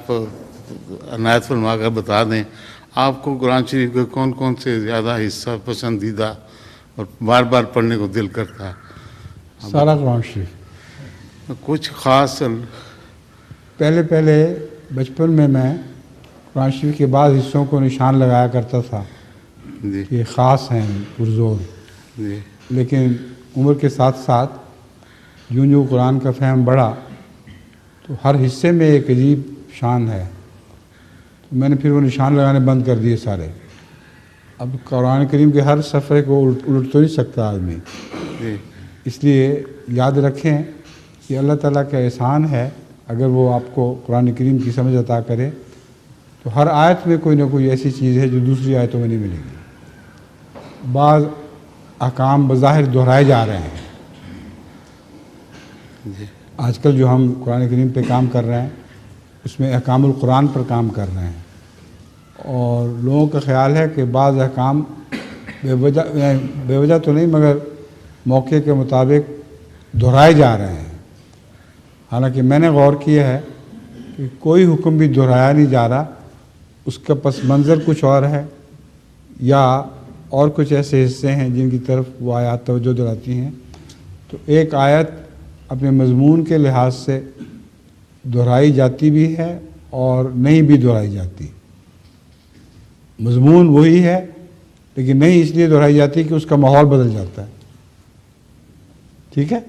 آپ عنایت فرما کر بتا دیں آپ کو قرآن شریف کے کون کون سے زیادہ حصہ پسندیدہ اور بار بار پڑھنے کو دل کرتا ہے؟ سارا قرآن شریف. کچھ خاص پہلے بچپن میں قرآن شریف کے بعض حصوں کو نشان لگایا کرتا تھا جی کہ خاص ہیں پرزور. جی لیکن عمر کے ساتھ ساتھ یوں قرآن کا فہم بڑھا تو ہر حصے میں ایک عجیب شان ہے. تو میں نے پھر وہ نشان لگانے بند کر دیے سارے. اب قرآن کریم کے ہر صفحے کو الٹ تو نہیں سکتا آدمی. جی اس لیے یاد رکھیں کہ اللہ تعالیٰ کا احسان ہے اگر وہ آپ کو قرآن کریم کی سمجھ عطا کرے تو ہر آیت میں کوئی نہ کوئی ایسی چیز ہے جو دوسری آیتوں میں نہیں ملے گی. بعض احکام بظاہر دہرائے جا رہے ہیں. جی آج کل جو ہم قرآن کریم پہ کام کر رہے ہیں اس میں احکام القرآن پر کام کر رہے ہیں اور لوگوں کا خیال ہے کہ بعض احکام بے وجہ تو نہیں مگر موقع کے مطابق دہرائے جا رہے ہیں. حالانکہ میں نے غور کیا ہے کہ کوئی حکم بھی دہرایا نہیں جا رہا, اس کا پس منظر کچھ اور ہے یا اور کچھ ایسے حصے ہیں جن کی طرف وہ آیات توجہ دلاتی ہیں. تو ایک آیت اپنے مضمون کے لحاظ سے دہرائی جاتی بھی ہے اور نہیں بھی دہرائی جاتی. مضمون وہی ہے لیکن نہیں اس لیے دہرائی جاتی کہ اس کا ماحول بدل جاتا ہے. ٹھیک ہے.